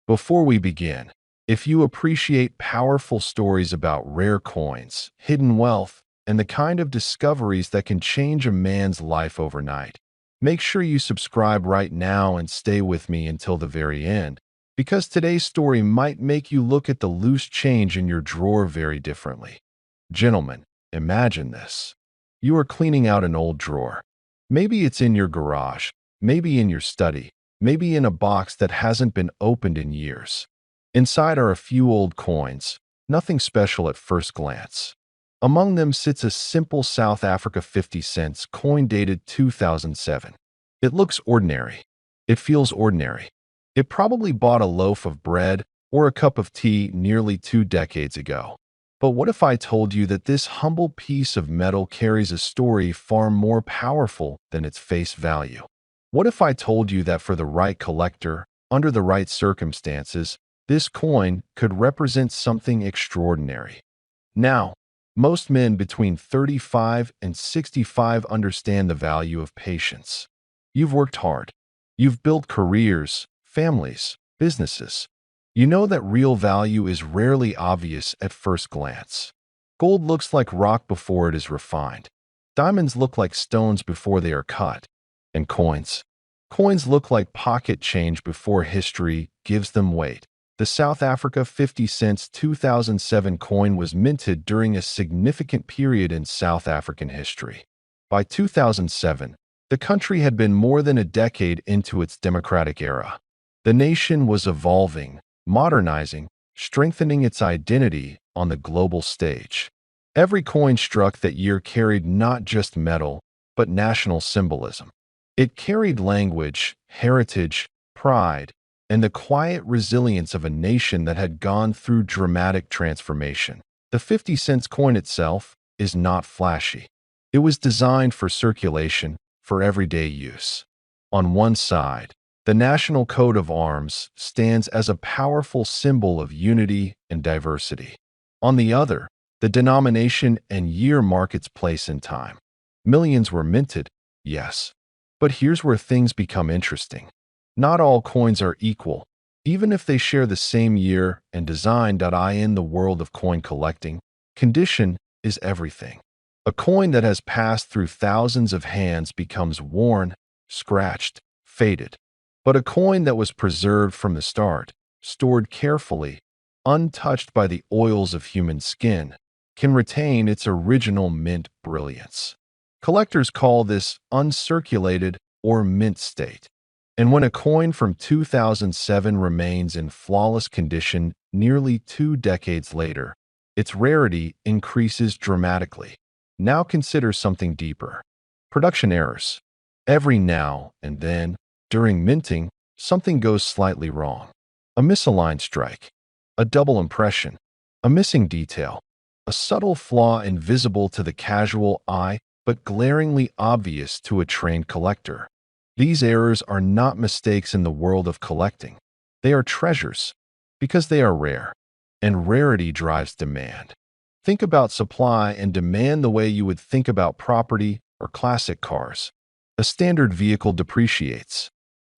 Before we begin, if you appreciate powerful stories about rare coins, hidden wealth, and the kind of discoveries that can change a man's life overnight, make sure you subscribe right now and stay with me until the very end, because today's story might make you look at the loose change in your drawer very differently. Gentlemen, imagine this. You are cleaning out an old drawer. Maybe it's in your garage, maybe in your study, maybe in a box that hasn't been opened in years. Inside are a few old coins, nothing special at first glance. Among them sits a simple South Africa 50 cents coin dated 2007. It looks ordinary. It feels ordinary. It probably bought a loaf of bread or a cup of tea nearly 2 decades ago. But what if I told you that this humble piece of metal carries a story far more powerful than its face value? What if I told you that for the right collector, under the right circumstances, this coin could represent something extraordinary? Now, most men between 35 and 65 understand the value of patience. You've worked hard. You've built careers, families, businesses. You know that real value is rarely obvious at first glance. Gold looks like rock before it is refined. Diamonds look like stones before they are cut. And coins? Coins look like pocket change before history gives them weight. The South Africa 50 cents 2007 coin was minted during a significant period in South African history. By 2007, the country had been more than a decade into its democratic era. The nation was evolving, modernizing, strengthening its identity on the global stage. Every coin struck that year carried not just metal, but national symbolism. It carried language, heritage, pride, and the quiet resilience of a nation that had gone through dramatic transformation. The 50 cents coin itself is not flashy. It was designed for circulation, for everyday use. On one side, the national coat of arms stands as a powerful symbol of unity and diversity. On the other, the denomination and year mark its place in time. Millions were minted, yes. But here's where things become interesting. Not all coins are equal, even if they share the same year and design. In the world of coin collecting, condition is everything. A coin that has passed through thousands of hands becomes worn, scratched, faded. But a coin that was preserved from the start, stored carefully, untouched by the oils of human skin, can retain its original mint brilliance. Collectors call this uncirculated or mint state. And when a coin from 2007 remains in flawless condition nearly 2 decades later, its rarity increases dramatically. Now consider something deeper. Production errors. Every now and then, during minting, something goes slightly wrong. A misaligned strike, a double impression, a missing detail, a subtle flaw invisible to the casual eye but glaringly obvious to a trained collector. These errors are not mistakes in the world of collecting. They are treasures, because they are rare, and rarity drives demand. Think about supply and demand the way you would think about property or classic cars. A standard vehicle depreciates,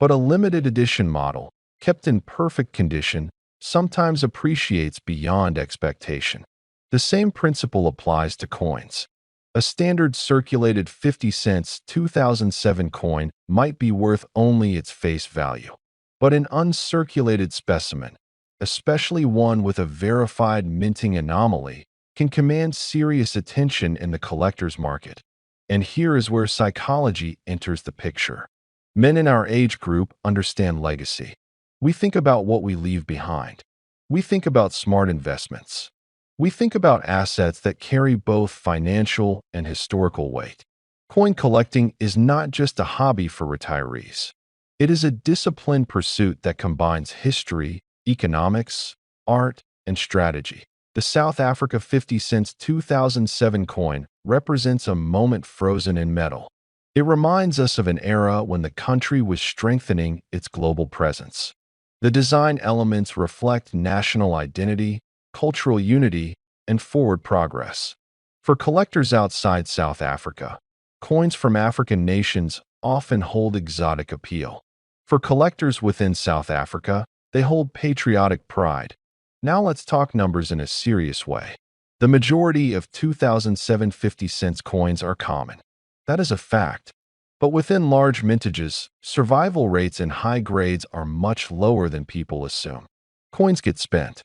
but a limited edition model, kept in perfect condition, sometimes appreciates beyond expectation. The same principle applies to coins. A standard circulated 50 cents 2007 coin might be worth only its face value. But an uncirculated specimen, especially one with a verified minting anomaly, can command serious attention in the collector's market. And here is where psychology enters the picture. Men in our age group understand legacy. We think about what we leave behind. We think about smart investments. We think about assets that carry both financial and historical weight. Coin collecting is not just a hobby for retirees. It is a disciplined pursuit that combines history, economics, art, and strategy. The South Africa 50 cents 2007 coin represents a moment frozen in metal. It reminds us of an era when the country was strengthening its global presence. The design elements reflect national identity, cultural unity, and forward progress. For collectors outside South Africa, coins from African nations often hold exotic appeal. For collectors within South Africa, They hold patriotic pride. Now let's talk numbers in a serious way. The majority of 2007 50-cent coins are common. That is a fact. But within large mintages, survival rates in high grades are much lower than people assume. Coins get spent.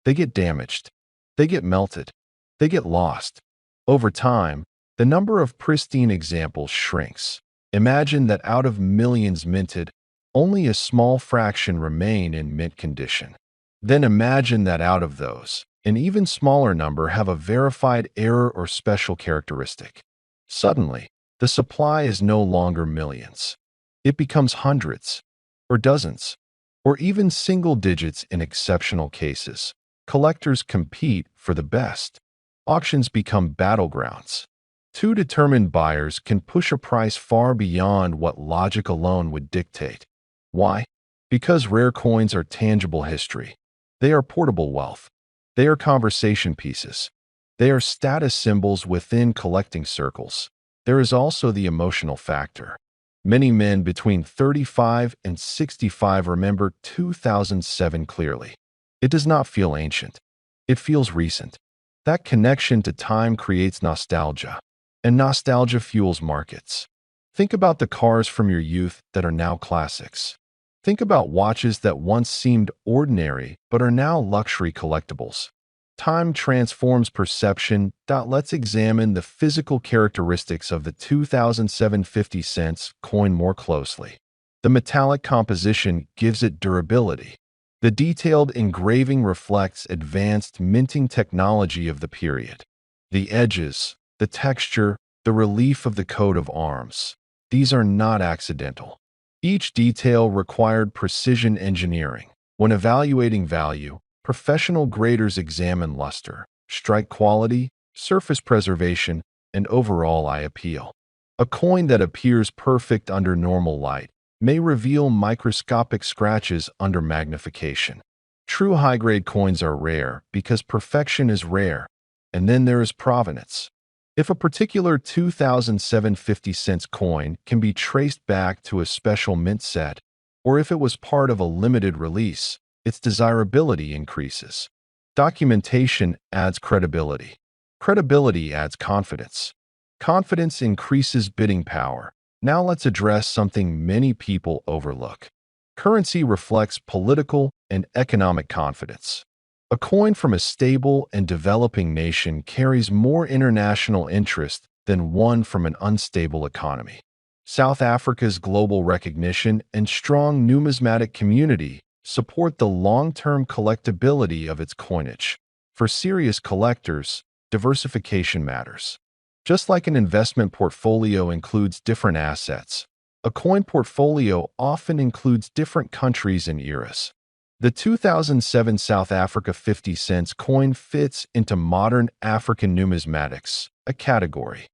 They get damaged. They get melted. They get lost. Over time, the number of pristine examples shrinks. Imagine that out of millions minted, only a small fraction remain in mint condition. Then imagine that out of those, an even smaller number have a verified error or special characteristic. Suddenly, the supply is no longer millions. It becomes hundreds, or dozens, or even single digits in exceptional cases. Collectors compete for the best. Auctions become battlegrounds. Two determined buyers can push a price far beyond what logic alone would dictate. Why? Because rare coins are tangible history. They are portable wealth. They are conversation pieces. They are status symbols within collecting circles. There is also the emotional factor. Many men between 35 and 65 remember 2007 clearly. It does not feel ancient. It feels recent. That connection to time creates nostalgia, and nostalgia fuels markets. Think about the cars from your youth that are now classics. Think about watches that once seemed ordinary but are now luxury collectibles. Time transforms perception. Let's examine the physical characteristics of the 2007 50-cent coin more closely. The metallic composition gives it durability. The detailed engraving reflects advanced minting technology of the period. The edges, the texture, the relief of the coat of arms. These are not accidental. Each detail required precision engineering. When evaluating value, professional graders examine luster, strike quality, surface preservation, and overall eye appeal. A coin that appears perfect under normal light may reveal microscopic scratches under magnification. True high-grade coins are rare because perfection is rare, and then there is provenance. If a particular 2007 50-cent coin can be traced back to a special mint set, or if it was part of a limited release, its desirability increases. Documentation adds credibility. Credibility adds confidence. Confidence increases bidding power. Now let's address something many people overlook. Currency reflects political and economic confidence. A coin from a stable and developing nation carries more international interest than one from an unstable economy. South Africa's global recognition and strong numismatic community support the long-term collectability of its coinage. For serious collectors, diversification matters. Just like an investment portfolio includes different assets, a coin portfolio often includes different countries and eras. The 2007 South Africa 50-cent coin fits into modern African numismatics, a category.